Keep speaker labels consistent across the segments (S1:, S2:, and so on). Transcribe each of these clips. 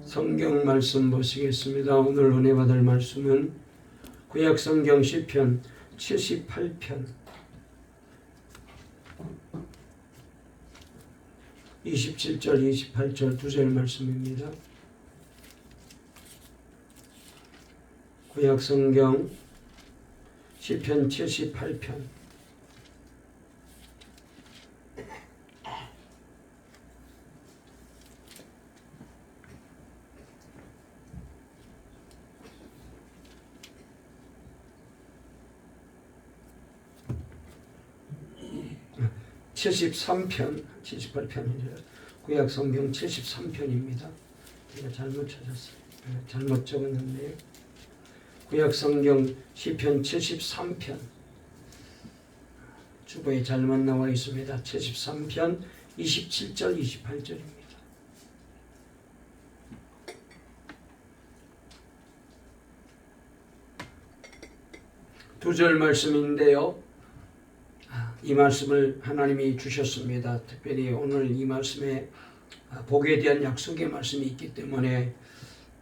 S1: 성경 말씀 보시겠습니다. 오늘 은혜 받을 말씀은 구약 성경 시편 78편 27절 28절 두 절 말씀입니다. 구약 성경 시편 78편 73편, 78편이죠. 구약 성경 73편입니다. 제가 잘못 찾았어요. 잘못 적었는데요. 구약 성경 시편 73편 주보에 잘못 나와 있습니다. 73편 27절 28절입니다. 두 절 말씀인데요. 이 말씀을 하나님이 주셨습니다. 특별히 오늘 이 말씀에 복에 대한 약속의 말씀이 있기 때문에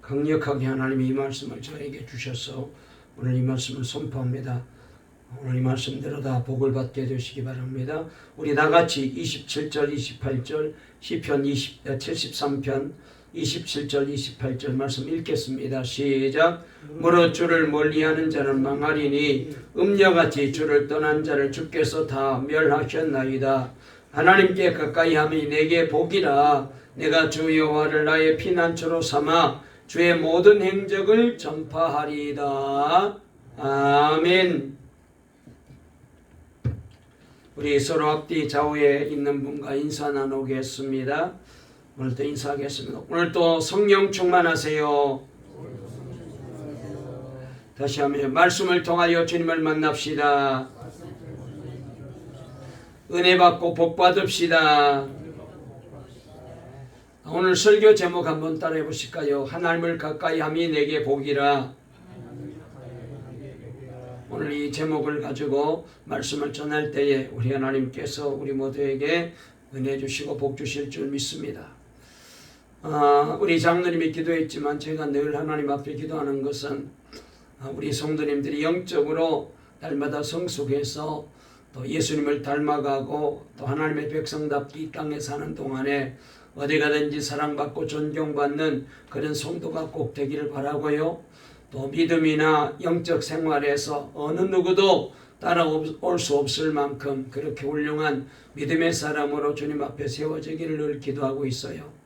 S1: 강력하게 하나님이 이 말씀을 저에게 주셔서 오늘 이 말씀을 선포합니다. 오늘 이 말씀대로 다 복을 받게 되시기 바랍니다. 우리 다같이 27절 28절 시편 73편 27절 28절 말씀 읽겠습니다. 시작. 무릇 주를 멀리하는 자는 망하리니 음녀같이 주를 떠난 자를 주께서 다 멸하셨나이다. 하나님께 가까이함이 내게 복이라. 내가 주 여호와를 나의 피난처로 삼아 주의 모든 행적을 전파하리이다. 아멘. 우리 서로 앞뒤 좌우에 있는 분과 인사 나누겠습니다. 오늘도 인사하겠습니다. 오늘도 성령 충만하세요. 다시 한번 말씀을 통하여 주님을 만납시다. 은혜 받고 복 받읍시다. 오늘 설교 제목 한번 따라해 보실까요? 하나님을 가까이 함이 내게 복이라. 오늘 이 제목을 가지고 말씀을 전할 때에 우리 하나님께서 우리 모두에게 은혜 주시고 복 주실 줄 믿습니다. 우리 장로님이 기도했지만 제가 늘 하나님 앞에 기도하는 것은 우리 성도님들이 영적으로 날마다 성숙해서 또 예수님을 닮아가고 또 하나님의 백성답게 이 땅에 사는 동안에 어디 가든지 사랑받고 존경받는 그런 성도가 꼭 되기를 바라고요. 또 믿음이나 영적 생활에서 어느 누구도 따라올 수 없을 만큼 그렇게 훌륭한 믿음의 사람으로 주님 앞에 세워지기를 늘 기도하고 있어요.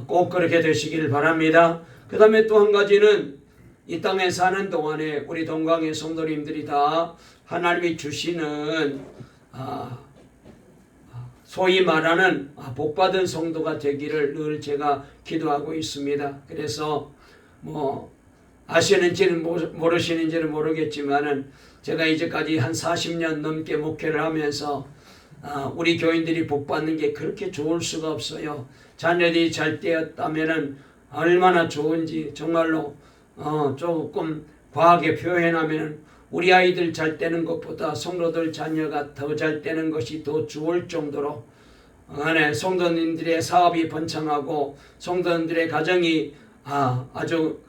S1: 꼭 그렇게 되시기를 바랍니다. 그 다음에 또 한 가지는 이 땅에 사는 동안에 우리 동강의 성도님들이 다 하나님이 주시는 소위 말하는 복받은 성도가 되기를 늘 제가 기도하고 있습니다. 그래서 아시는지는 모르시는지는 모르겠지만은 제가 이제까지 한 40년 넘게 목회를 하면서 우리 교인들이 복받는 게 그렇게 좋을 수가 없어요. 자녀들이 잘 되었다면은 얼마나 좋은지 정말로 조금 과하게 표현하면 우리 아이들 잘 되는 것보다 성도들 자녀가 더 잘 되는 것이 더 좋을 정도로 성도님들의 사업이 번창하고 성도님들의 가정이 아주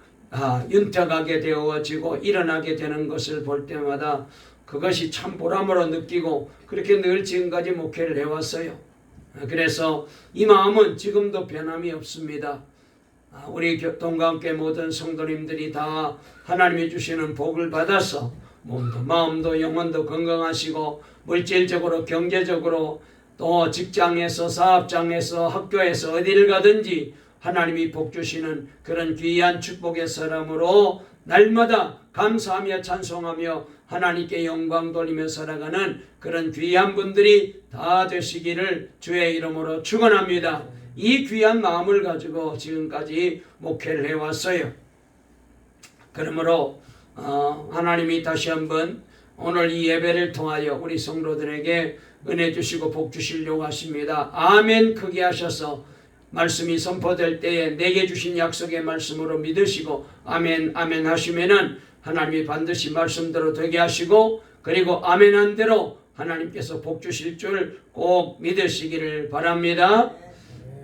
S1: 윤택하게 되어지고 일어나게 되는 것을 볼 때마다 그것이 참 보람으로 느끼고 그렇게 늘 지금까지 목회를 해왔어요. 그래서 이 마음은 지금도 변함이 없습니다. 우리 동강교회 모든 성도님들이 다 하나님이 주시는 복을 받아서 몸도 마음도 영혼도 건강하시고 물질적으로 경제적으로 또 직장에서 사업장에서 학교에서 어디를 가든지 하나님이 복 주시는 그런 귀한 축복의 사람으로 날마다 감사하며 찬송하며 하나님께 영광 돌리며 살아가는 그런 귀한 분들이 다 되시기를 주의 이름으로 축원합니다. 이 귀한 마음을 가지고 지금까지 목회를 해왔어요. 그러므로 하나님이 다시 한번 오늘 이 예배를 통하여 우리 성도들에게 은혜 주시고 복 주시려고 하십니다. 아멘 크게 하셔서 말씀이 선포될 때에 내게 주신 약속의 말씀으로 믿으시고 아멘 아멘 하시면은 하나님이 반드시 말씀대로 되게 하시고 그리고 아멘한 대로 하나님께서 복 주실 줄 꼭 믿으시기를 바랍니다.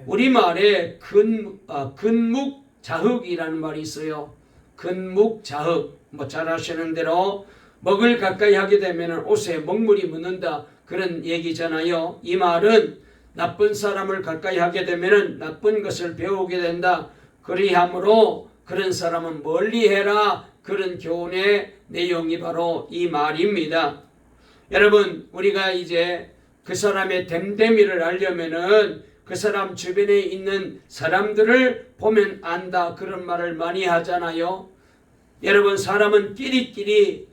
S1: 우리말에 근묵 자흑이라는 말이 있어요. 근묵자흑. 잘 아시는 대로 먹을 가까이 하게 되면 옷에 먹물이 묻는다, 그런 얘기잖아요. 이 말은 나쁜 사람을 가까이 하게 되면 나쁜 것을 배우게 된다. 그리하므로 그런 사람은 멀리해라, 그런 교훈의 내용이 바로 이 말입니다. 여러분, 우리가 이제 그 사람의 됨됨이를 알려면은 그 사람 주변에 있는 사람들을 보면 안다, 그런 말을 많이 하잖아요. 여러분, 사람은 끼리끼리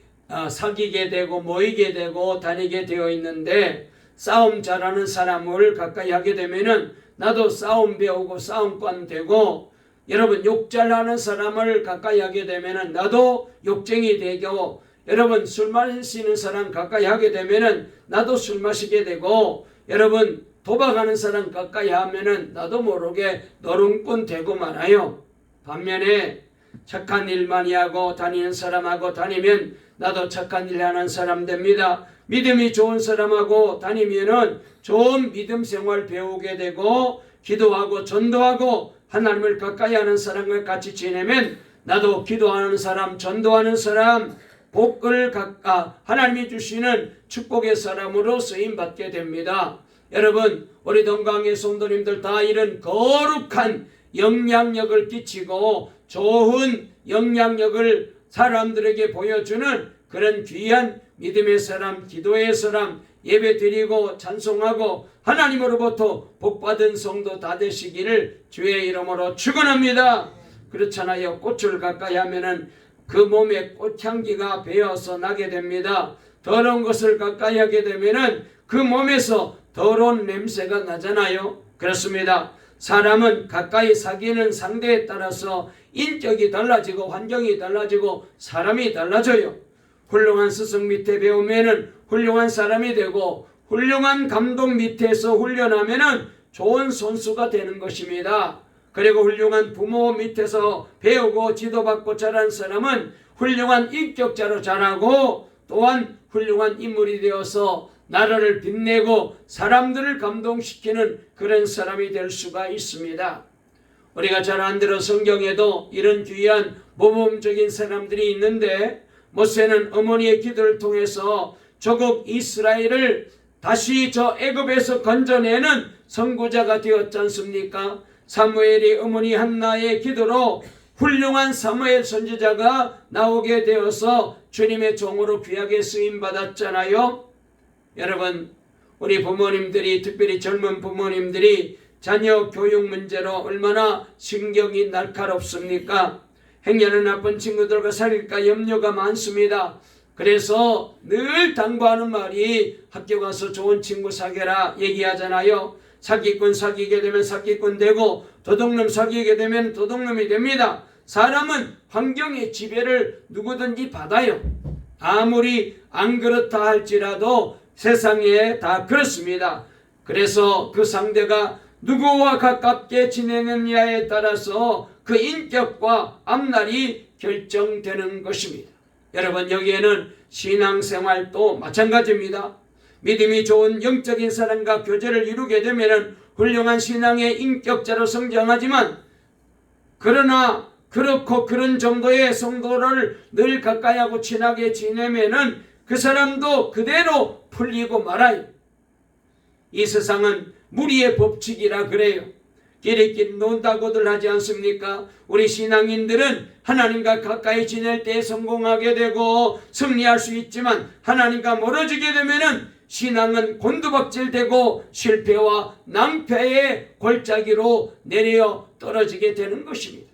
S1: 사귀게 되고 모이게 되고 다니게 되어 있는데, 싸움 잘하는 사람을 가까이 하게 되면은 나도 싸움 배우고 싸움관 되고, 여러분 욕 잘하는 사람을 가까이 하게 되면은 나도 욕쟁이 되고, 여러분 술 마시는 사람 가까이 하게 되면은 나도 술 마시게 되고, 여러분 도박하는 사람 가까이 하면은 나도 모르게 노름꾼 되고 말아요. 반면에 착한 일 많이 하고 다니는 사람하고 다니면 나도 착한 일 하는 사람 됩니다. 믿음이 좋은 사람하고 다니면은 좋은 믿음 생활 배우게 되고, 기도하고 전도하고 하나님을 가까이 하는 사람과 같이 지내면 나도 기도하는 사람, 전도하는 사람, 복을 하나님이 주시는 축복의 사람으로 쓰임받게 됩니다. 여러분, 우리 동강의 성도님들 다 이런 거룩한 영향력을 끼치고 좋은 영향력을 사람들에게 보여주는 그런 귀한 믿음의 사람, 기도의 사람, 예배 드리고 찬송하고 하나님으로부터 복받은 성도 다 되시기를 주의 이름으로 축원합니다. 그렇잖아요. 꽃을 가까이 하면은 그 몸에 꽃향기가 배어서 나게 됩니다. 더러운 것을 가까이 하게 되면은 그 몸에서 더러운 냄새가 나잖아요. 그렇습니다. 사람은 가까이 사귀는 상대에 따라서 인격이 달라지고 환경이 달라지고 사람이 달라져요. 훌륭한 스승 밑에 배우면은 훌륭한 사람이 되고, 훌륭한 감독 밑에서 훈련하면은 좋은 선수가 되는 것입니다. 그리고 훌륭한 부모 밑에서 배우고 지도받고 자란 사람은 훌륭한 인격자로 자라고, 또한 훌륭한 인물이 되어서 나라를 빛내고 사람들을 감동시키는 그런 사람이 될 수가 있습니다. 우리가 잘 안 들어 성경에도 이런 귀한 모범적인 사람들이 있는데, 모세는 어머니의 기도를 통해서 조국 이스라엘을 다시 저 애굽에서 건져내는 선구자가 되었지 않습니까? 사무엘이 어머니 한나의 기도로 훌륭한 사무엘 선지자가 나오게 되어서 주님의 종으로 귀하게 쓰임받았잖아요. 여러분, 우리 부모님들이, 특별히 젊은 부모님들이 자녀 교육 문제로 얼마나 신경이 날카롭습니까? 행여는 나쁜 친구들과 사귈까 염려가 많습니다. 그래서 늘 당부하는 말이 학교 가서 좋은 친구 사귀라 얘기하잖아요. 사기꾼 사귀게 되면 사기꾼 되고, 도둑놈 사귀게 되면 도둑놈이 됩니다. 사람은 환경의 지배를 누구든지 받아요. 아무리 안 그렇다 할지라도 세상에 다 그렇습니다. 그래서 그 상대가 누구와 가깝게 지내느냐에 따라서 그 인격과 앞날이 결정되는 것입니다. 여러분, 여기에는 신앙생활도 마찬가지입니다. 믿음이 좋은 영적인 사람과 교제를 이루게 되면 훌륭한 신앙의 인격자로 성장하지만, 그러나 그렇고 그런 정도의 성도를 늘 가까이하고 친하게 지내면은 그 사람도 그대로 풀리고 말아요. 이 세상은 무리의 법칙이라 그래요. 끼리끼리 논다고들 하지 않습니까? 우리 신앙인들은 하나님과 가까이 지낼 때 성공하게 되고 승리할 수 있지만, 하나님과 멀어지게 되면은 신앙은 곤두박질되고 실패와 낭패의 골짜기로 내려 떨어지게 되는 것입니다.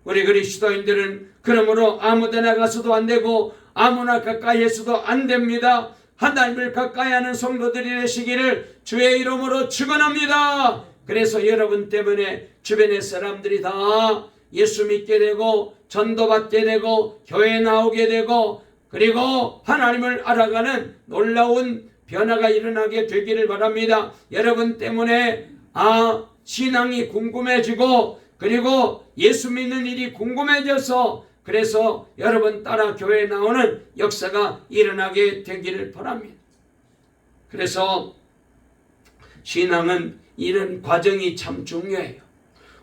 S1: 우리 그리스도인들은 그러므로 아무데나 가서도 안 되고 아무나 가까이 해서도 안 됩니다. 하나님을 가까이 하는 성도들이 되시기를 주의 이름으로 축원합니다. 그래서 여러분 때문에 주변의 사람들이 다 예수 믿게 되고 전도받게 되고 교회 나오게 되고, 그리고 하나님을 알아가는 놀라운 변화가 일어나게 되기를 바랍니다. 여러분 때문에 신앙이 궁금해지고, 그리고 예수 믿는 일이 궁금해져서, 그래서 여러분 따라 교회에 나오는 역사가 일어나게 되기를 바랍니다. 그래서 신앙은 이런 과정이 참 중요해요.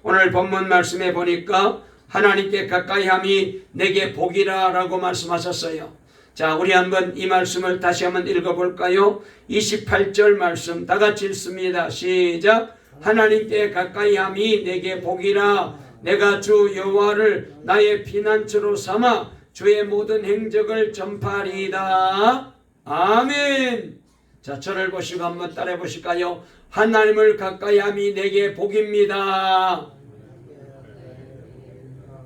S1: 오늘 본문 말씀에 보니까 하나님께 가까이함이 내게 복이라 라고 말씀하셨어요. 자, 우리 한번 이 말씀을 다시 한번 읽어볼까요? 28절 말씀 다 같이 읽습니다. 시작. 하나님께 가까이함이 내게 복이라. 내가 주 여호와를 나의 피난처로 삼아 주의 모든 행적을 전파리이다. 아멘. 자, 저를 보시고 한번 따라해 보실까요? 하나님을 가까이함이 내게 복입니다.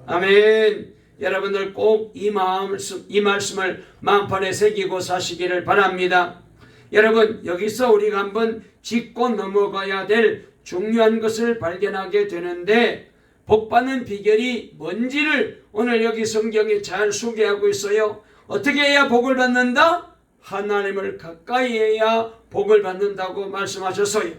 S1: 아멘. 여러분들 꼭 이 말씀을 마음판에 새기고 사시기를 바랍니다. 여러분, 여기서 우리가 한번 짚고 넘어가야 될 중요한 것을 발견하게 되는데, 복받는 비결이 뭔지를 오늘 여기 성경이 잘 소개하고 있어요. 어떻게 해야 복을 받는다? 하나님을 가까이 해야 복을 받는다고 말씀하셨어요.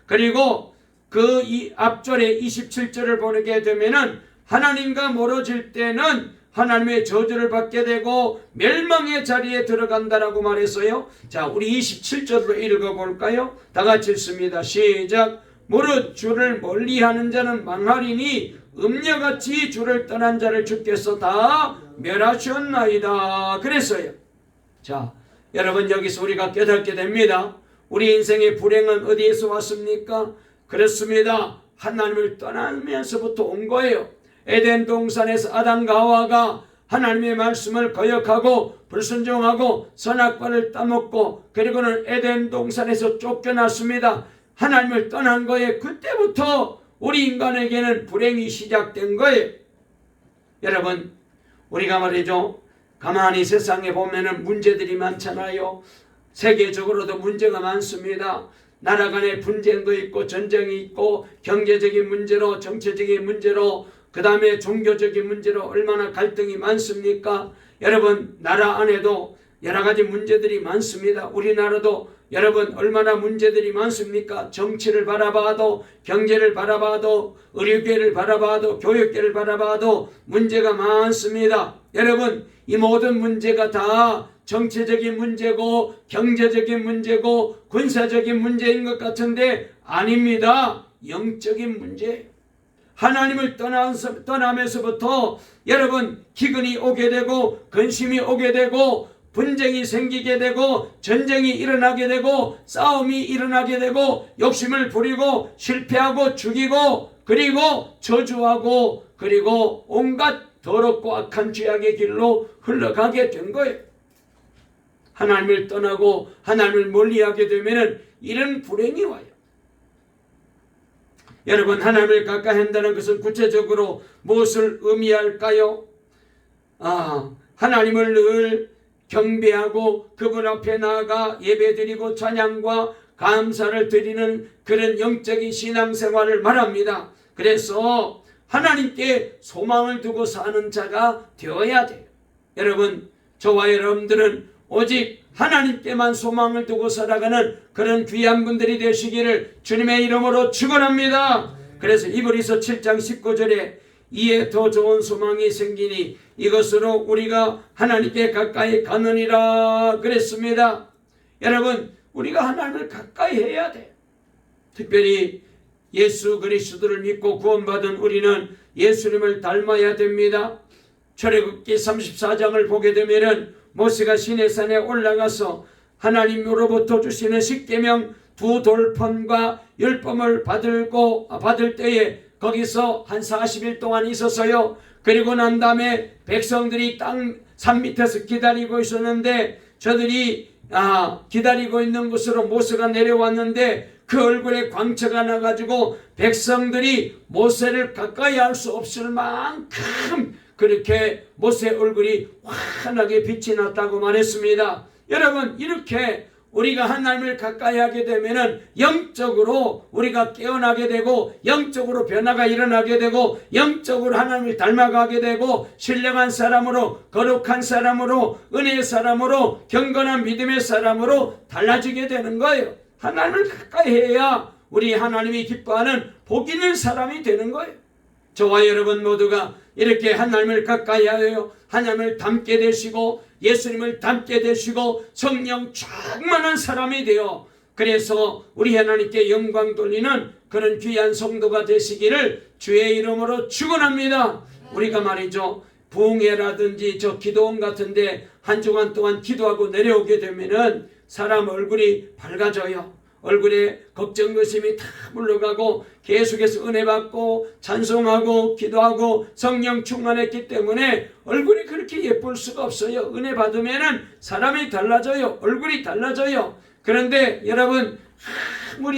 S1: 그리고 그 앞절에 27절을 보게 되면은 하나님과 멀어질 때는 하나님의 저주를 받게 되고 멸망의 자리에 들어간다라고 말했어요. 자, 우리 27절로 읽어볼까요? 다 같이 읽습니다. 시작. 무릇 주를 멀리하는 자는 망하리니 음녀같이 주를 떠난 자를 주께서 다 멸하셨나이다. 그랬어요. 자, 여러분, 여기서 우리가 깨닫게 됩니다. 우리 인생의 불행은 어디에서 왔습니까? 그렇습니다. 하나님을 떠나면서부터 온 거예요. 에덴 동산에서 아담과 하와가 하나님의 말씀을 거역하고 불순종하고 선악과를 따먹고, 그리고는 에덴 동산에서 쫓겨났습니다. 하나님을 떠난 거예요. 그때부터 우리 인간에게는 불행이 시작된 거예요. 여러분, 우리가 말이죠, 가만히 세상에 보면은 문제들이 많잖아요. 세계적으로도 문제가 많습니다. 나라 간의 분쟁도 있고 전쟁이 있고 경제적인 문제로, 정치적인 문제로, 그 다음에 종교적인 문제로 얼마나 갈등이 많습니까? 여러분, 나라 안에도 여러 가지 문제들이 많습니다. 우리나라도 여러분 얼마나 문제들이 많습니까? 정치를 바라봐도, 경제를 바라봐도, 의료계를 바라봐도, 교육계를 바라봐도 문제가 많습니다. 여러분, 이 모든 문제가 다 정치적인 문제고 경제적인 문제고 군사적인 문제인 것 같은데 아닙니다. 영적인 문제. 하나님을 떠나면서부터 여러분 기근이 오게 되고 근심이 오게 되고 분쟁이 생기게 되고 전쟁이 일어나게 되고 싸움이 일어나게 되고 욕심을 부리고 실패하고 죽이고 그리고 저주하고 그리고 온갖 더럽고 악한 죄악의 길로 흘러가게 된 거예요. 하나님을 떠나고 하나님을 멀리하게 되면 이런 불행이 와요. 여러분, 하나님을 가까이 한다는 것은 구체적으로 무엇을 의미할까요? 하나님을 늘 경배하고 그분 앞에 나아가 예배드리고 찬양과 감사를 드리는 그런 영적인 신앙생활을 말합니다. 그래서 하나님께 소망을 두고 사는 자가 되어야 돼요. 여러분, 저와 여러분들은 오직 하나님께만 소망을 두고 살아가는 그런 귀한 분들이 되시기를 주님의 이름으로 축원합니다. 그래서 이브리서 7장 19절에 이에 더 좋은 소망이 생기니 이것으로 우리가 하나님께 가까이 가느니라 그랬습니다. 여러분, 우리가 하나님을 가까이 해야 돼. 특별히 예수 그리스도를 믿고 구원받은 우리는 예수님을 닮아야 됩니다. 출애굽기 34장을 보게 되면은 모세가 시내산에 올라가서 하나님으로부터 주시는 십계명 2돌판과 율법을 받을 때에 거기서 한 40일 동안 있었어요. 그리고 난 다음에 백성들이 산 밑에서 기다리고 있었는데 저들이 기다리고 있는 곳으로 모세가 내려왔는데 그 얼굴에 광채가 나가지고 백성들이 모세를 가까이 할 수 없을 만큼 그렇게 모세 얼굴이 환하게 빛이 났다고 말했습니다. 여러분, 이렇게 우리가 하나님을 가까이 하게 되면은 영적으로 우리가 깨어나게 되고 영적으로 변화가 일어나게 되고 영적으로 하나님을 닮아가게 되고 신령한 사람으로 거룩한 사람으로 은혜의 사람으로 경건한 믿음의 사람으로 달라지게 되는 거예요. 하나님을 가까이 해야 우리 하나님이 기뻐하는 복 있는 사람이 되는 거예요. 저와 여러분 모두가 이렇게 하나님을 가까이 하여 하나님을 닮게 되시고 예수님을 닮게 되시고 성령 충만한 사람이 되어 그래서 우리 하나님께 영광 돌리는 그런 귀한 성도가 되시기를 주의 이름으로 축원합니다. 우리가 말이죠, 부흥회라든지 저 기도원 같은데 한 주간 동안 기도하고 내려오게 되면은 사람 얼굴이 밝아져요. 얼굴에 걱정 의심이 다 물러가고 계속해서 은혜 받고 찬송하고 기도하고 성령 충만했기 때문에 얼굴이 그렇게 예쁠 수가 없어요. 은혜 받으면은 사람이 달라져요. 얼굴이 달라져요. 그런데 여러분,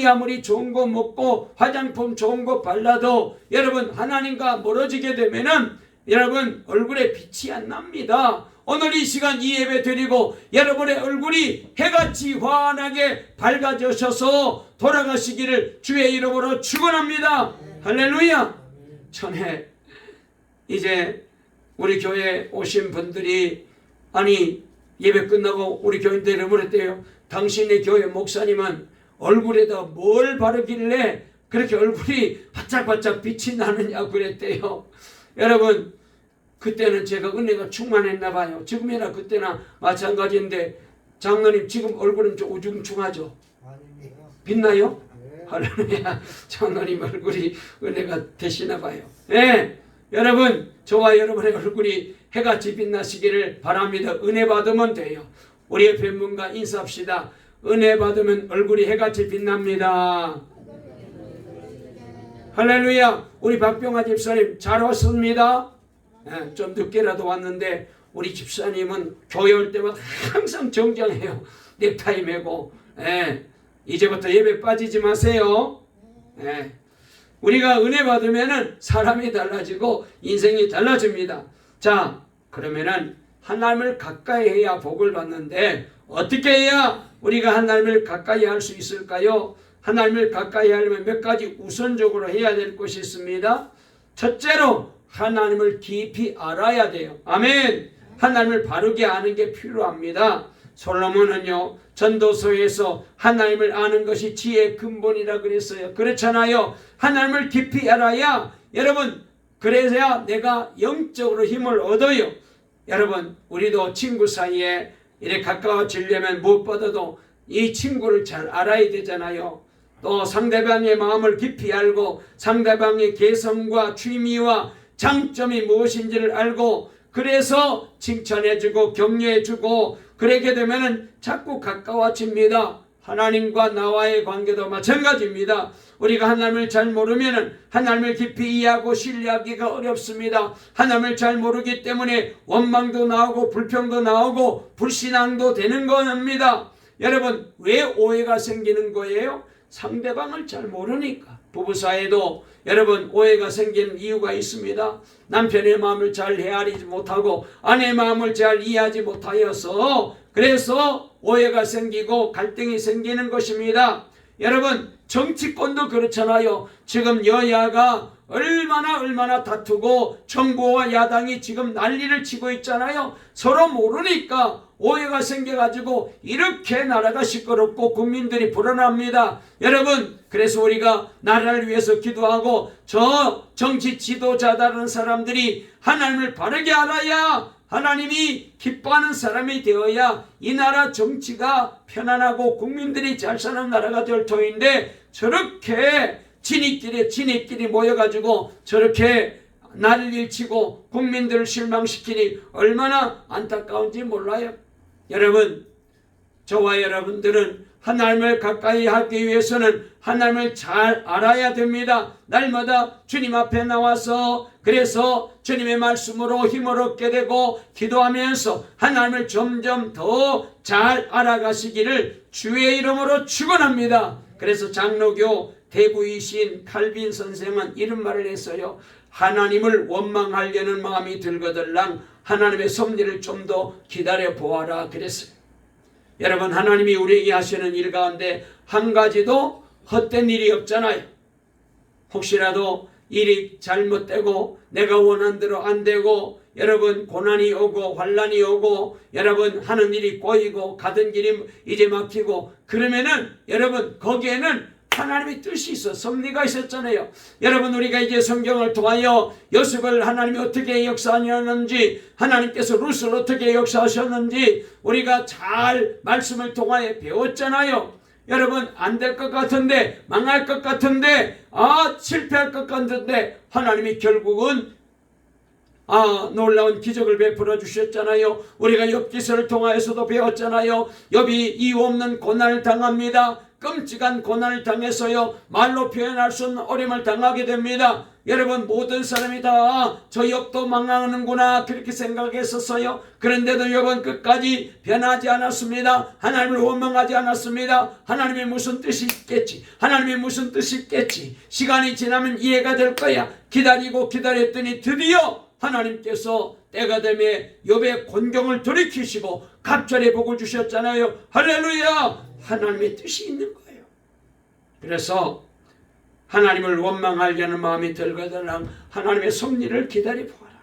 S1: 아무리 좋은 거 먹고 화장품 좋은 거 발라도 여러분 하나님과 멀어지게 되면은 여러분 얼굴에 빛이 안 납니다. 오늘 이 시간 이 예배 드리고 여러분의 얼굴이 해같이 환하게 밝아지셔서 돌아가시기를 주의 이름으로 축원합니다. 할렐루야. 전에 이제 우리 교회 오신 분들이 아니 예배 끝나고 우리 교인들이 그랬대요. 당신의 교회 목사님은 얼굴에다 뭘 바르길래 그렇게 얼굴이 바짝바짝 빛이 나느냐고 그랬대요. 여러분, 그때는 제가 은혜가 충만했나 봐요. 지금이나 그때나 마찬가지인데 장로님 지금 얼굴은 좀 우중충하죠? 빛나요? 할렐루야. 장로님 얼굴이 은혜가 되시나 봐요. 네, 여러분, 저와 여러분의 얼굴이 해같이 빛나시기를 바랍니다. 은혜 받으면 돼요. 우리 옆에 분과 인사합시다. 은혜 받으면 얼굴이 해같이 빛납니다. 할렐루야. 우리 박병화 집사님 잘 왔습니다. 네, 좀 늦게라도 왔는데 우리 집사님은 교회 올 때마다 항상 정정해요. 넥타이 매고. 네, 이제부터 예배 빠지지 마세요. 네, 우리가 은혜 받으면은 사람이 달라지고 인생이 달라집니다. 자, 그러면은 하나님을 가까이 해야 복을 받는데 어떻게 해야 우리가 하나님을 가까이 할 수 있을까요? 하나님을 가까이 하려면 몇 가지 우선적으로 해야 될 것이 있습니다. 첫째로 하나님을 깊이 알아야 돼요. 아멘. 하나님을 바르게 아는 게 필요합니다. 솔로몬은요, 전도서에서 하나님을 아는 것이 지혜의 근본이라 그랬어요. 그렇잖아요. 하나님을 깊이 알아야 여러분, 그래서야 내가 영적으로 힘을 얻어요. 여러분, 우리도 친구 사이에 이렇게 가까워지려면 무엇보다도 이 친구를 잘 알아야 되잖아요. 또 상대방의 마음을 깊이 알고 상대방의 개성과 취미와 장점이 무엇인지를 알고 그래서 칭찬해주고 격려해주고 그렇게 되면은 자꾸 가까워집니다. 하나님과 나와의 관계도 마찬가지입니다. 우리가 하나님을 잘 모르면은 하나님을 깊이 이해하고 신뢰하기가 어렵습니다. 하나님을 잘 모르기 때문에 원망도 나오고 불평도 나오고 불신앙도 되는 겁니다. 여러분, 왜 오해가 생기는 거예요? 상대방을 잘 모르니까. 부부 사이에도 여러분 오해가 생기는 이유가 있습니다. 남편의 마음을 잘 헤아리지 못하고 아내의 마음을 잘 이해하지 못하여서 그래서 오해가 생기고 갈등이 생기는 것입니다. 여러분, 정치권도 그렇잖아요. 지금 여야가 얼마나 다투고 정부와 야당이 지금 난리를 치고 있잖아요. 서로 모르니까 오해가 생겨가지고 이렇게 나라가 시끄럽고 국민들이 불안합니다. 여러분, 그래서 우리가 나라를 위해서 기도하고 저 정치 지도자다라는 사람들이 하나님을 바르게 알아야 하나님이 기뻐하는 사람이 되어야 이 나라 정치가 편안하고 국민들이 잘 사는 나라가 될 터인데 저렇게 진입끼리 모여가지고 저렇게 난리를 치고 국민들을 실망시키니 얼마나 안타까운지 몰라요. 여러분, 저와 여러분들은 하나님을 가까이 하기 위해서는 하나님을 잘 알아야 됩니다. 날마다 주님 앞에 나와서 그래서 주님의 말씀으로 힘을 얻게 되고 기도하면서 하나님을 점점 더 잘 알아가시기를 주의 이름으로 축원합니다. 그래서 장로교 대부이신 칼빈 선생은 이런 말을 했어요. 하나님을 원망하려는 마음이 들거들랑 하나님의 섭리를 좀 더 기다려 보아라 그랬어요. 여러분, 하나님이 우리에게 하시는 일 가운데 한 가지도 헛된 일이 없잖아요. 혹시라도 일이 잘못되고 내가 원한 대로 안 되고 여러분 고난이 오고 환난이 오고 여러분 하는 일이 꼬이고 가던 길이 이제 막히고 그러면은 여러분 거기에는 하나님의 뜻이 있어 섭리가 있었잖아요. 여러분, 우리가 이제 성경을 통하여 요셉을 하나님이 어떻게 역사하셨는지 하나님께서 룻을 어떻게 역사하셨는지 우리가 잘 말씀을 통하여 배웠잖아요. 여러분 안 될 것 같은데, 망할 것 같은데, 실패할 것 같은데 하나님이 결국은 놀라운 기적을 베풀어 주셨잖아요. 우리가 욥기서를 통하여서도 배웠잖아요. 욥이 이유 없는 고난을 당합니다. 끔찍한 고난을 당해서요, 말로 표현할 수 없는 어려움을 당하게 됩니다. 여러분, 모든 사람이 다 저 욥도 망하는구나 그렇게 생각했었어요. 그런데도 욥은 끝까지 변하지 않았습니다. 하나님을 원망하지 않았습니다. 하나님의 무슨 뜻이 있겠지, 하나님의 무슨 뜻이 있겠지, 시간이 지나면 이해가 될 거야. 기다리고 기다렸더니 드디어 하나님께서 때가 되매 욥의 곤경을 돌이키시고 갑절의 복을 주셨잖아요. 할렐루야! 하나님의 뜻이 있는 거예요. 그래서 하나님을 원망하려는 마음이 들거든 하나님의 섭리를 기다려보아라.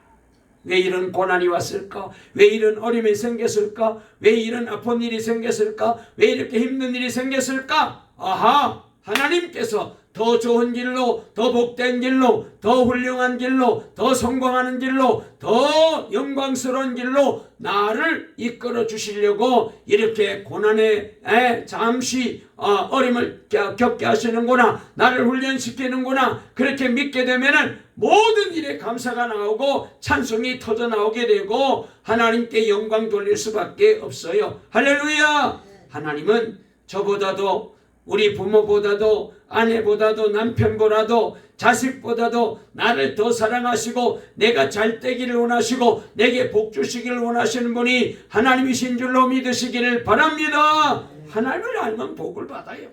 S1: 왜 이런 고난이 왔을까? 왜 이런 어려움이 생겼을까? 왜 이런 아픈 일이 생겼을까? 왜 이렇게 힘든 일이 생겼을까? 하나님께서 더 좋은 길로, 더 복된 길로, 더 훌륭한 길로, 더 성공하는 길로, 더 영광스러운 길로 나를 이끌어 주시려고 이렇게 고난에 잠시 어려움을 겪게 하시는구나, 나를 훈련시키는구나, 그렇게 믿게 되면은 모든 일에 감사가 나오고 찬송이 터져 나오게 되고 하나님께 영광 돌릴 수밖에 없어요. 할렐루야! 하나님은 저보다도, 우리 부모보다도, 아내보다도, 남편보다도, 자식보다도 나를 더 사랑하시고 내가 잘 되기를 원하시고 내게 복 주시기를 원하시는 분이 하나님이신 줄로 믿으시기를 바랍니다. 하나님을 알면 복을 받아요.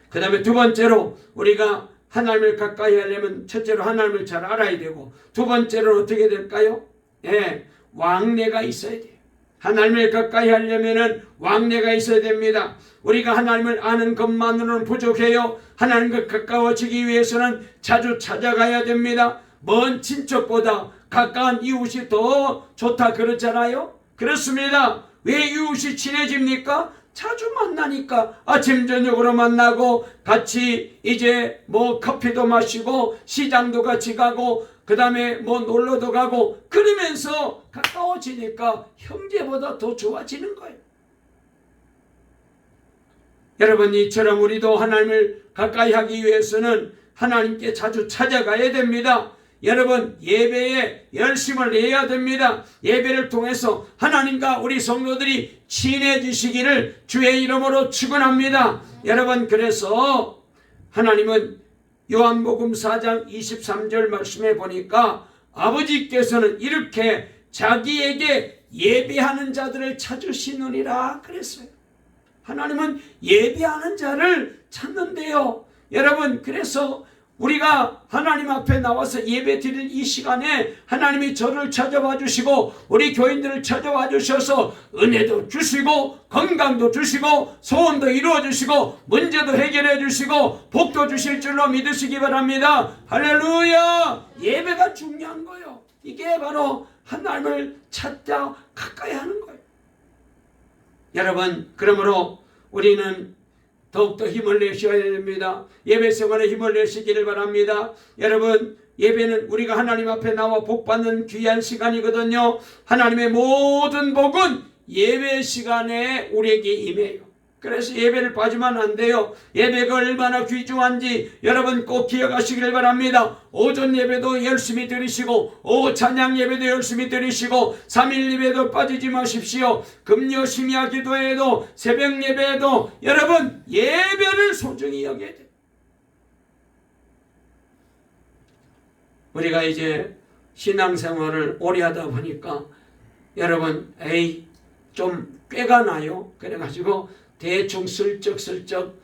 S1: 그 다음에 두 번째로, 우리가 하나님을 가까이 하려면 첫째로 하나님을 잘 알아야 되고, 두 번째로는 어떻게 될까요? 왕래가 있어야 돼요. 하나님을 가까이 하려면 왕래가 있어야 됩니다. 우리가 하나님을 아는 것만으로는 부족해요. 하나님과 가까워지기 위해서는 자주 찾아가야 됩니다. 먼 친척보다 가까운 이웃이 더 좋다 그러잖아요. 그렇습니다. 왜 이웃이 친해집니까? 자주 만나니까. 아침 저녁으로 만나고 같이 이제 커피도 마시고 시장도 같이 가고 그 다음에 놀러도 가고 그러면서 가까워지니까 형제보다 더 좋아지는 거예요. 여러분, 이처럼 우리도 하나님을 가까이 하기 위해서는 하나님께 자주 찾아가야 됩니다. 여러분, 예배에 열심을 내야 됩니다. 예배를 통해서 하나님과 우리 성도들이 친해지시기를 주의 이름으로 축원합니다. 여러분, 그래서 하나님은 요한복음 4장 23절 말씀에 보니까 아버지께서는 이렇게 자기에게 예배하는 자들을 찾으시느니라 그랬어요. 하나님은 예배하는 자를 찾는데요. 여러분, 그래서 우리가 하나님 앞에 나와서 예배 드릴 이 시간에 하나님이 저를 찾아와 주시고 우리 교인들을 찾아와 주셔서 은혜도 주시고 건강도 주시고 소원도 이루어 주시고 문제도 해결해 주시고 복도 주실 줄로 믿으시기 바랍니다. 할렐루야! 예배가 중요한 거예요. 이게 바로 하나님을 찾다 가까이 하는 거예요. 여러분, 그러므로 우리는 더욱더 힘을 내셔야 됩니다. 예배 생활에 힘을 내시기를 바랍니다. 여러분, 예배는 우리가 하나님 앞에 나와 복받는 귀한 시간이거든요. 하나님의 모든 복은 예배 시간에 우리에게 임해요. 그래서 예배를 빠지면 안 돼요. 예배가 얼마나 귀중한지 여러분 꼭 기억하시길 바랍니다. 오전 예배도 열심히 드리시고 오후 찬양 예배도 열심히 드리시고 3일 예배도 빠지지 마십시오. 금요 심야 기도에도 새벽 예배에도 여러분 예배를 소중히 여겨야 돼요. 우리가 이제 신앙생활을 오래 하다 보니까 여러분 좀 꾀가 나요. 그래가지고 대충 슬쩍슬쩍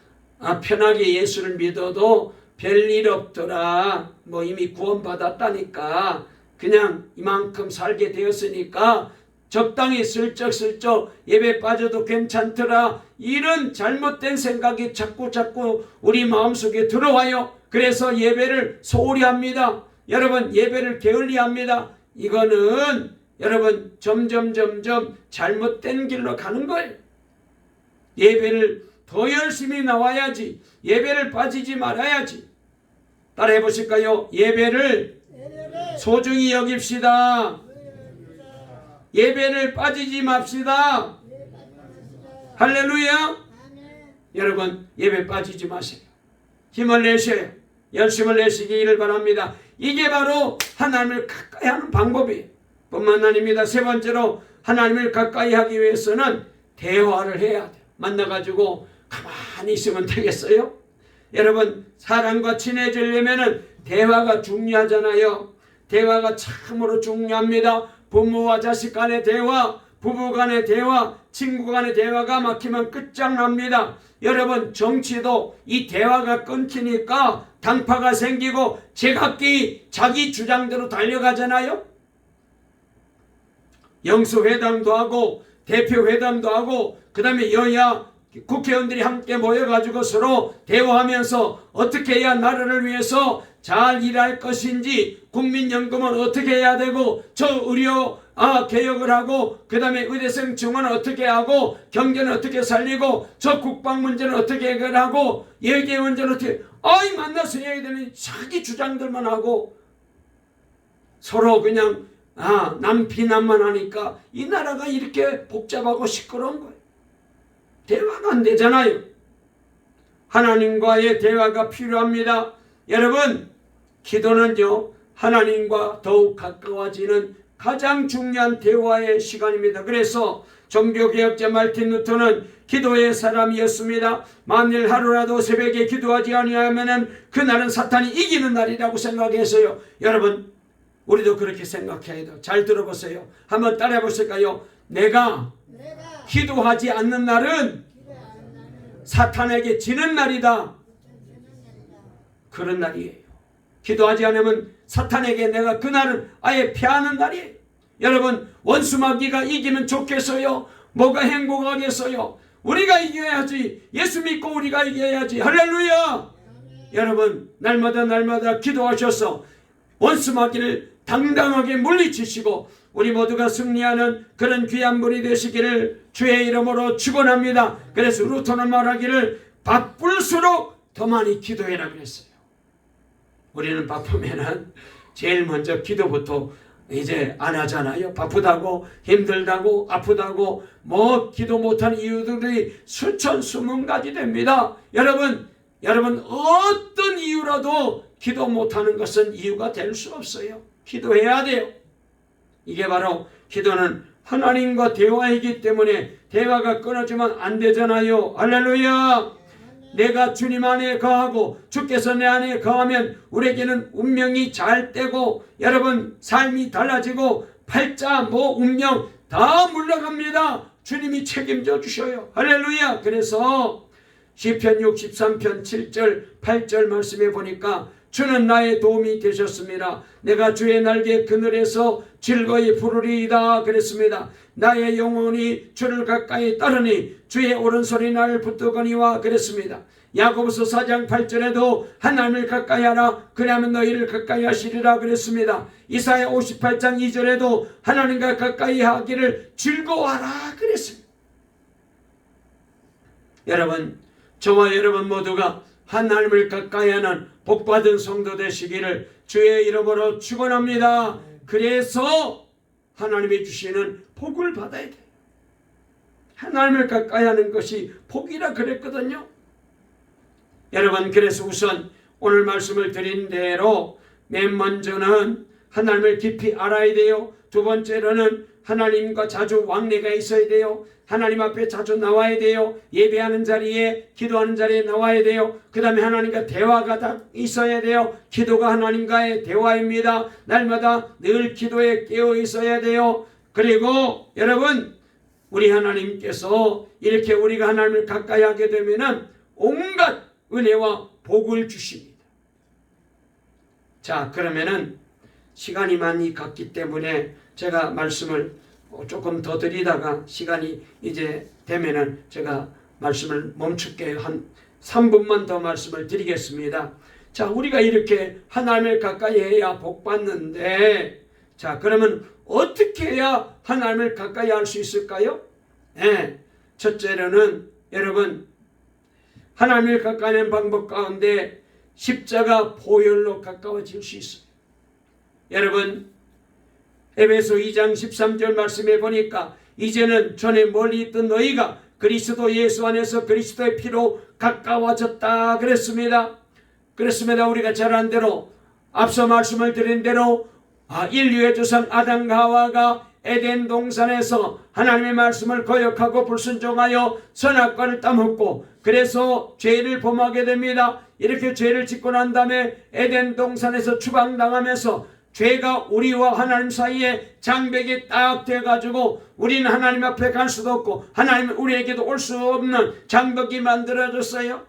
S1: 편하게 예수를 믿어도 별일 없더라, 이미 구원받았다니까, 그냥 이만큼 살게 되었으니까 적당히 슬쩍슬쩍 예배 빠져도 괜찮더라, 이런 잘못된 생각이 자꾸 우리 마음속에 들어와요. 그래서 예배를 소홀히 합니다. 여러분, 예배를 게을리 합니다. 이거는 여러분 점점 잘못된 길로 가는 거예요. 예배를 더 열심히 나와야지. 예배를 빠지지 말아야지. 따라해 보실까요? 예배를 소중히 여깁시다. 예배를 빠지지 맙시다. 할렐루야. 여러분 예배 빠지지 마세요. 힘을 내셔요. 열심을 내시기를 바랍니다. 이게 바로 하나님을 가까이 하는 방법이에요. 뿐만 아닙니다. 세 번째로 하나님을 가까이 하기 위해서는 대화를 해야 돼요. 만나가지고 가만히 있으면 되겠어요? 여러분 사람과 친해지려면 대화가 중요하잖아요. 대화가 참으로 중요합니다. 부모와 자식 간의 대화, 부부 간의 대화, 친구 간의 대화가 막히면 끝장납니다. 여러분 정치도 이 대화가 끊기니까 당파가 생기고 제각기 자기 주장대로 달려가잖아요. 영수회담도 하고 대표회담도 하고 그 다음에 여야 국회의원들이 함께 모여가지고 서로 대화하면서 어떻게 해야 나라를 위해서 잘 일할 것인지, 국민연금은 어떻게 해야 되고, 저 의료 개혁을 하고, 그 다음에 의대생 증원은 어떻게 하고, 경제는 어떻게 살리고, 저 국방 문제는 어떻게 해결하고, 예계 문제는 어떻게, 만나서 얘기되면 자기 주장들만 하고 서로 그냥 남 비난만 하니까 이 나라가 이렇게 복잡하고 시끄러운 거예요. 대화가 안 되잖아요. 하나님과의 대화가 필요합니다. 여러분 기도는요 하나님과 더욱 가까워지는 가장 중요한 대화의 시간입니다. 그래서 종교개혁자 마르틴 루터는 기도의 사람이었습니다. 만일 하루라도 새벽에 기도하지 아니하면 그날은 사탄이 이기는 날이라고 생각했어요. 여러분 우리도 그렇게 생각해야 돼요. 잘 들어보세요. 한번 따라해 보실까요? 내가 기도하지 않는 날은 사탄에게 지는 날이다. 그런 날이에요. 기도하지 않으면 사탄에게 내가 그날은 아예 패하는 날이에요. 여러분 원수마귀가 이기면 좋겠어요? 뭐가 행복하겠어요? 우리가 이겨야지. 예수 믿고 우리가 이겨야지. 할렐루야. 여러분 날마다 기도하셔서 원수마귀를 당당하게 물리치시고 우리 모두가 승리하는 그런 귀한 분이 되시기를 주의 이름으로 축원합니다. 그래서 루터는 말하기를 바쁠수록 더 많이 기도해라 그랬어요. 우리는 바쁘면은 제일 먼저 기도부터 이제 안 하잖아요. 바쁘다고 힘들다고 아프다고 기도 못하는 이유들이 수천 수만 가지 됩니다. 여러분 어떤 이유라도 기도 못하는 것은 이유가 될 수 없어요. 기도해야 돼요. 이게 바로 기도는 하나님과 대화이기 때문에 대화가 끊어지면 안 되잖아요. 할렐루야. 내가 주님 안에 거하고 주께서 내 안에 거하면 우리에게는 운명이 잘 되고 여러분 삶이 달라지고 팔자 운명 다 물러갑니다. 주님이 책임져 주셔요. 할렐루야. 그래서 시편 63편 7절 8절 말씀에 보니까 주는 나의 도움이 되셨습니다. 내가 주의 날개 그늘에서 즐거이 부르리이다 그랬습니다. 나의 영혼이 주를 가까이 따르니 주의 오른손이 나를 붙들거니와 그랬습니다. 야고보서 4장 8절에도 하나님을 가까이 하라 그리하면 너희를 가까이 하시리라 그랬습니다. 이사야 58장 2절에도 하나님과 가까이 하기를 즐거워하라 그랬습니다. 여러분 저와 여러분 모두가 하나님을 가까이 하는 복받은 성도 되시기를 주의 이름으로 축원합니다. 그래서 하나님이 주시는 복을 받아야 돼요. 하나님을 가까이 하는 것이 복이라 그랬거든요. 여러분 그래서 우선 오늘 말씀을 드린 대로 맨 먼저는 하나님을 깊이 알아야 돼요. 두 번째로는 하나님과 자주 왕래가 있어야 돼요. 하나님 앞에 자주 나와야 돼요. 예배하는 자리에 기도하는 자리에 나와야 돼요. 그 다음에 하나님과 대화가 다 있어야 돼요. 기도가 하나님과의 대화입니다. 날마다 늘 기도에 깨어 있어야 돼요. 그리고 여러분 우리 하나님께서 이렇게 우리가 하나님을 가까이 하게 되면은 온갖 은혜와 복을 주십니다. 자 그러면은 시간이 많이 갔기 때문에 제가 말씀을 조금 더 드리다가 시간이 이제 되면은 제가 말씀을 멈출게요. 한 3분만 더 말씀을 드리겠습니다. 자 우리가 이렇게 하나님을 가까이 해야 복 받는데 자 그러면 어떻게 해야 하나님을 가까이 할 수 있을까요? 첫째로는 여러분 하나님을 가까이 하는 방법 가운데 십자가 보혈로 가까워질 수 있어요. 여러분 에베소 2장 13절 말씀에 보니까 이제는 전에 멀리 있던 너희가 그리스도 예수 안에서 그리스도의 피로 가까워졌다 그랬습니다. 그렇습니다. 우리가 잘 안 대로 앞서 말씀을 드린 대로 인류의 조상 아담과 하와가 에덴 동산에서 하나님의 말씀을 거역하고 불순종하여 선악과를 따먹고 그래서 죄를 범하게 됩니다. 이렇게 죄를 짓고 난 다음에 에덴 동산에서 추방당하면서 죄가 우리와 하나님 사이에 장벽이 딱 돼가지고 우리는 하나님 앞에 갈 수도 없고 하나님은 우리에게도 올 수 없는 장벽이 만들어졌어요.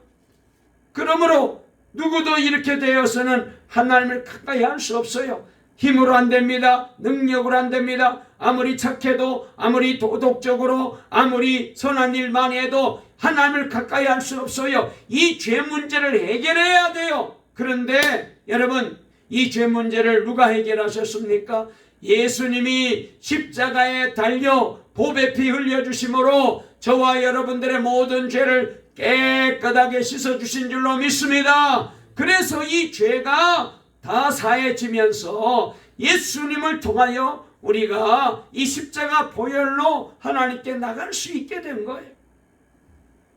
S1: 그러므로 누구도 이렇게 되어서는 하나님을 가까이 할 수 없어요. 힘으로 안 됩니다. 능력으로 안 됩니다. 아무리 착해도 아무리 도덕적으로 아무리 선한 일 많이 해도 하나님을 가까이 할 수 없어요. 이 죄 문제를 해결해야 돼요. 그런데 여러분 이 죄 문제를 누가 해결하셨습니까? 예수님이 십자가에 달려 보배 피 흘려주심으로 저와 여러분들의 모든 죄를 깨끗하게 씻어주신 줄로 믿습니다. 그래서 이 죄가 다 사해지면서 예수님을 통하여 우리가 이 십자가 보혈로 하나님께 나갈 수 있게 된 거예요.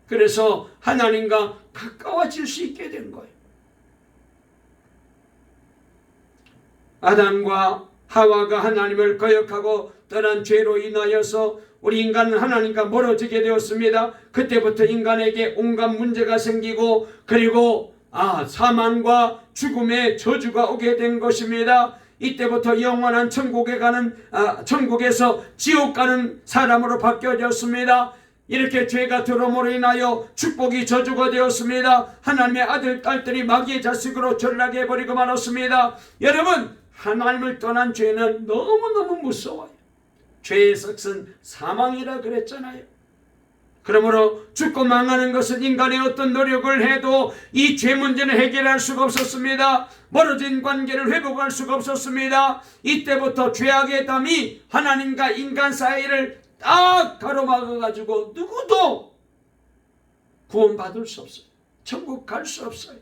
S1: 그래서 하나님과 가까워질 수 있게 된 거예요. 아담과 하와가 하나님을 거역하고 떠난 죄로 인하여서 우리 인간은 하나님과 멀어지게 되었습니다. 그때부터 인간에게 온갖 문제가 생기고 그리고 사망과 죽음의 저주가 오게 된 것입니다. 이때부터 영원한 천국에 가는 천국에서 지옥 가는 사람으로 바뀌어졌습니다. 이렇게 죄가 들어옴으로 인하여 축복이 저주가 되었습니다. 하나님의 아들 딸들이 마귀의 자식으로 전락해 버리고 말았습니다. 여러분 하나님을 떠난 죄는 너무너무 무서워요. 죄의 삭은 사망이라 그랬잖아요. 그러므로 죽고 망하는 것은 인간의 어떤 노력을 해도 이 죄 문제는 해결할 수가 없었습니다. 멀어진 관계를 회복할 수가 없었습니다. 이때부터 죄악의 담이 하나님과 인간 사이를 딱 가로막아가지고 누구도 구원받을 수 없어요. 천국 갈 수 없어요.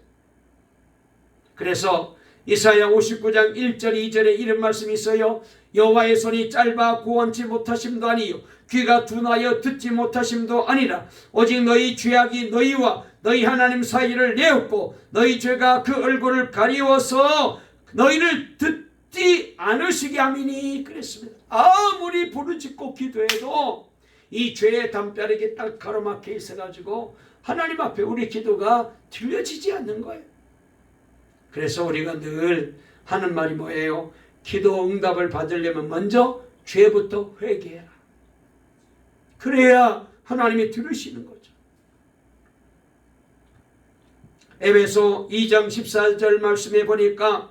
S1: 그래서 이사야 59장 1절 2절에 이런 말씀이 있어요. 여호와의 손이 짧아 구원치 못하심도 아니요 귀가 둔하여 듣지 못하심도 아니라 오직 너희 죄악이 너희와 너희 하나님 사이를 내었고 너희 죄가 그 얼굴을 가리워서 너희를 듣지 않으시게 함이니 그랬습니다. 아무리 부르짖고 기도해도 이 죄의 담벼락이 딱 가로막혀 있어가지고 하나님 앞에 우리 기도가 들려지지 않는 거예요. 그래서 우리가 늘 하는 말이 뭐예요? 기도 응답을 받으려면 먼저 죄부터 회개해라. 그래야 하나님이 들으시는 거죠. 에베소 2장 14절 말씀에 보니까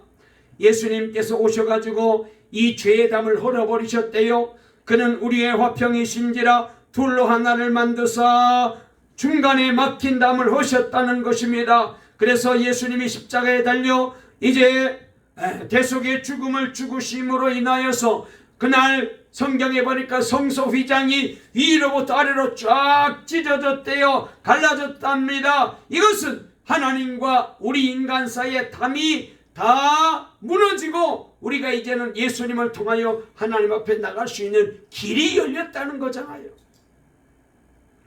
S1: 예수님께서 오셔가지고 이 죄의 담을 헐어버리셨대요. 그는 우리의 화평이신지라 둘로 하나를 만드사 중간에 막힌 담을 허셨다는 것입니다. 그래서 예수님이 십자가에 달려 이제 대속의 죽음을 죽으심으로 인하여서 그날 성경에 보니까 성소 휘장이 위로부터 아래로 쫙 찢어졌대요. 갈라졌답니다. 이것은 하나님과 우리 인간 사이의 담이 다 무너지고 우리가 이제는 예수님을 통하여 하나님 앞에 나갈 수 있는 길이 열렸다는 거잖아요.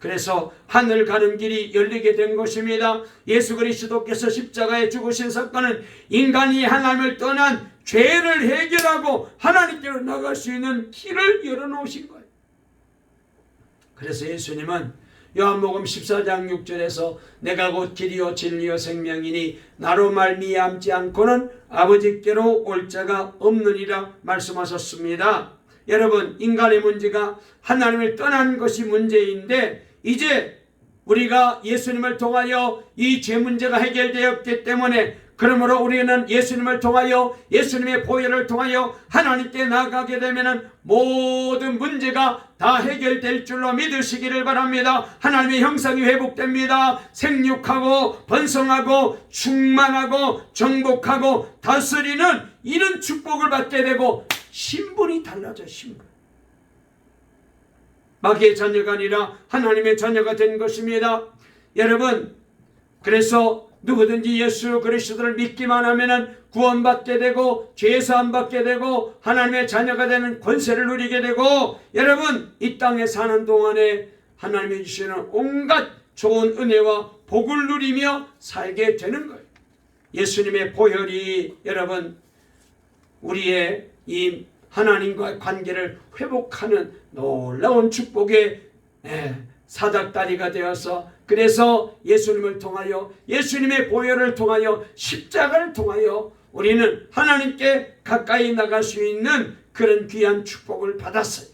S1: 그래서 하늘 가는 길이 열리게 된 것입니다. 예수 그리스도께서 십자가에 죽으신 사건은 인간이 하나님을 떠난 죄를 해결하고 하나님께로 나갈 수 있는 길을 열어놓으신 거예요. 그래서 예수님은 요한복음 14장 6절에서 내가 곧 길이요 진리요 생명이니 나로 말미암지 않고는 아버지께로 올 자가 없느니라 말씀하셨습니다. 여러분 인간의 문제가 하나님을 떠난 것이 문제인데 이제 우리가 예수님을 통하여 이 죄 문제가 해결되었기 때문에 그러므로 우리는 예수님을 통하여 예수님의 보혈을 통하여 하나님께 나아가게 되면 모든 문제가 다 해결될 줄로 믿으시기를 바랍니다. 하나님의 형상이 회복됩니다. 생육하고 번성하고 충만하고 정복하고 다스리는 이런 축복을 받게 되고 신분이 달라져. 신분. 마귀의 자녀가 아니라 하나님의 자녀가 된 것입니다. 여러분 그래서 누구든지 예수 그리스도를 믿기만 하면 구원받게 되고 죄사함 받게 되고 하나님의 자녀가 되는 권세를 누리게 되고 여러분 이 땅에 사는 동안에 하나님이 주시는 온갖 좋은 은혜와 복을 누리며 살게 되는 거예요. 예수님의 보혈이 여러분 우리의 이 하나님과의 관계를 회복하는 놀라운 축복의 사닥다리가 되어서, 그래서 예수님을 통하여, 예수님의 보혈을 통하여, 십자가를 통하여 우리는 하나님께 가까이 나갈 수 있는 그런 귀한 축복을 받았어요.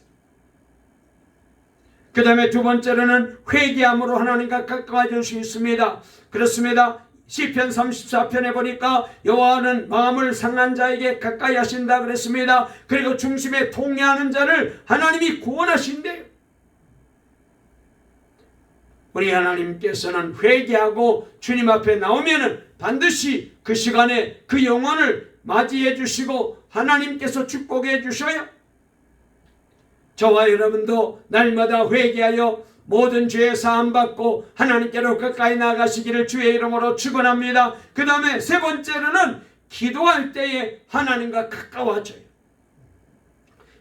S1: 그 다음에 두 번째로는 회개함으로 하나님과 가까워질 수 있습니다. 그렇습니다. 시편 34편에 보니까 여호와는 마음을 상한 자에게 가까이 하신다 그랬습니다. 그리고 중심에 통해하는 자를 하나님이 구원하신대요. 우리 하나님께서는 회개하고 주님 앞에 나오면은 반드시 그 시간에 그 영혼을 맞이해 주시고 하나님께서 축복해 주셔요. 저와 여러분도 날마다 회개하여 모든 죄 사함 받고 하나님께로 가까이 나가시기를 주의 이름으로 축원합니다. 그 다음에 세 번째로는 기도할 때에 하나님과 가까워져요.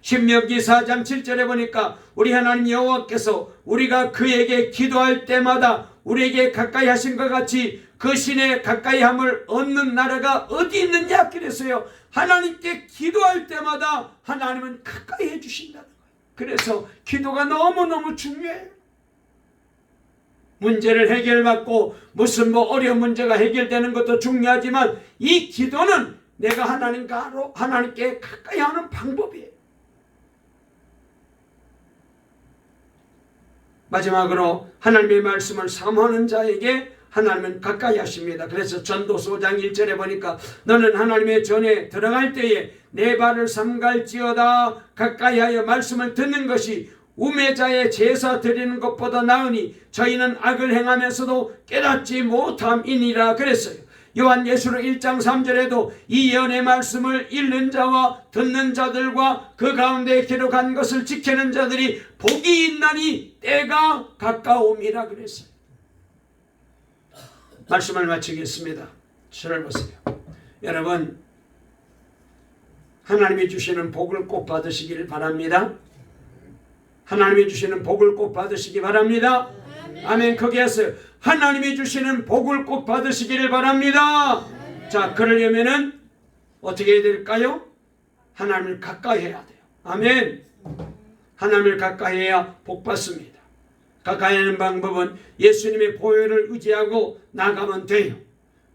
S1: 신명기 4장 7절에 보니까 우리 하나님 여호와께서 우리가 그에게 기도할 때마다 우리에게 가까이 하신 것 같이 그 신의 가까이함을 얻는 나라가 어디 있느냐 그랬어요. 하나님께 기도할 때마다 하나님은 가까이 해주신다는 거예요. 그래서 기도가 너무너무 중요해요. 문제를 해결받고 무슨 어려운 문제가 해결되는 것도 중요하지만 이 기도는 내가 하나님께 가까이 하는 방법이에요. 마지막으로 하나님의 말씀을 사모하는 자에게 하나님은 가까이 하십니다. 그래서 전도서 5장 1절에 보니까 너는 하나님의 전에 들어갈 때에 내 발을 삼갈지어다. 가까이 하여 말씀을 듣는 것이 우매자의 제사 드리는 것보다 나으니 저희는 악을 행하면서도 깨닫지 못함이니라 그랬어요. 요한예수로 1장 3절에도 이 예언의 말씀을 읽는 자와 듣는 자들과 그 가운데 기록한 것을 지키는 자들이 복이 있나니 때가 가까움이라 그랬어요. 말씀을 마치겠습니다. 저를 보세요. 여러분, 하나님이 주시는 복을 꼭 받으시기를 바랍니다. 하나님이 주시는 복을 꼭 받으시기 바랍니다. 아멘. 거기 했어요. 하나님이 주시는 복을 꼭 받으시기를 바랍니다. 자, 그러려면은 어떻게 해야 될까요? 하나님을 가까이 해야 돼요. 아멘. 하나님을 가까이 해야 복 받습니다. 가까이 하는 방법은 예수님의 보혈을 의지하고 나가면 돼요.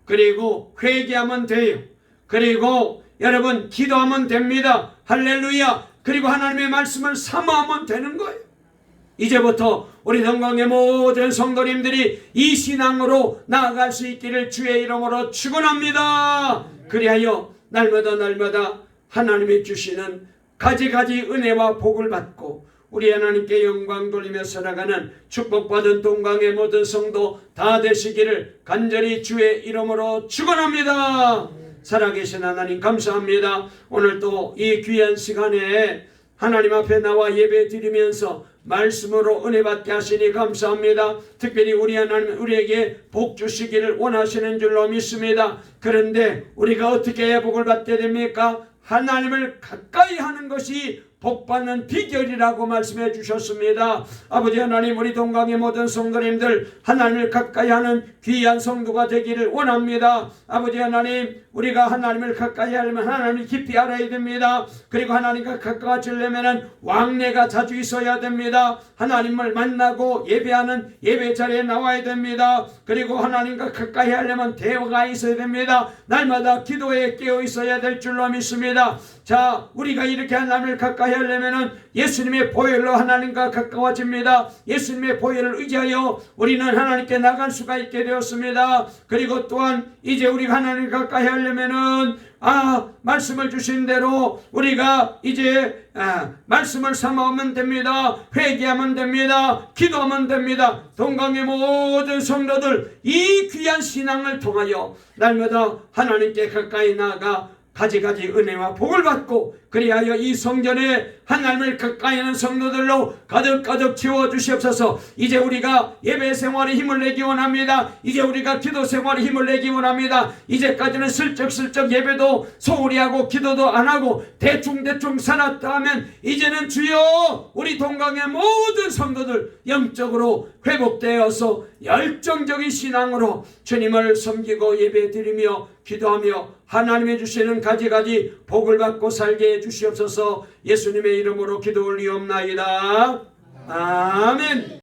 S1: 그리고 회개하면 돼요. 그리고 여러분 기도하면 됩니다. 할렐루야. 그리고 하나님의 말씀을 사모하면 되는 거예요. 이제부터 우리 동강의 모든 성도님들이 이 신앙으로 나아갈 수 있기를 주의 이름으로 축원합니다. 그리하여 날마다 하나님이 주시는 가지가지 은혜와 복을 받고 우리 하나님께 영광 돌리며 살아가는 축복받은 동강의 모든 성도 다 되시기를 간절히 주의 이름으로 축원합니다. 살아계신 하나님 감사합니다. 오늘도 이 귀한 시간에 하나님 앞에 나와 예배 드리면서 말씀으로 은혜 받게 하시니 감사합니다. 특별히 우리 하나님 우리에게 복 주시기를 원하시는 줄로 믿습니다. 그런데 우리가 어떻게 해야 복을 받게 됩니까? 하나님을 가까이 하는 것이 복받는 비결이라고 말씀해 주셨습니다. 아버지 하나님, 우리 동강의 모든 성도님들 하나님을 가까이 하는 귀한 성도가 되기를 원합니다. 아버지 하나님, 우리가 하나님을 가까이 하려면 하나님을 깊이 알아야 됩니다. 그리고 하나님과 가까워지려면 왕래가 자주 있어야 됩니다. 하나님을 만나고 예배하는 예배 자리에 나와야 됩니다. 그리고 하나님과 가까이 하려면 대화가 있어야 됩니다. 날마다 기도에 깨어 있어야 될 줄로 믿습니다. 자, 우리가 이렇게 하나님을 가까이 하려면 예수님의 보혈로 하나님과 가까워집니다. 예수님의 보혈을 의지하여 우리는 하나님께 나갈 수가 있게 되었습니다. 그리고 또한 이제 우리가 하나님을 가까이 하려면은 말씀을 주신 대로 우리가 이제 말씀을 삼아오면 됩니다. 회개하면 됩니다. 기도하면 됩니다. 동강의 모든 성도들 이 귀한 신앙을 통하여 날마다 하나님께 가까이 나아가 가지가지 은혜와 복을 받고 그리하여 이 성전에 하나님을 가까이 하는 성도들로 가득 채워주시옵소서. 이제 우리가 예배 생활에 힘을 내기 원합니다. 이제 우리가 기도 생활에 힘을 내기 원합니다. 이제까지는 슬쩍슬쩍 예배도 소홀히 하고 기도도 안 하고 대충 살았다 하면 이제는 주여 우리 동강의 모든 성도들 영적으로 회복되어서 열정적인 신앙으로 주님을 섬기고 예배드리며 기도하며 하나님의 주시는 가지가지 복을 받고 살게 해주시옵소서. 예수님의 이름으로 기도 올리옵나이다. 아멘.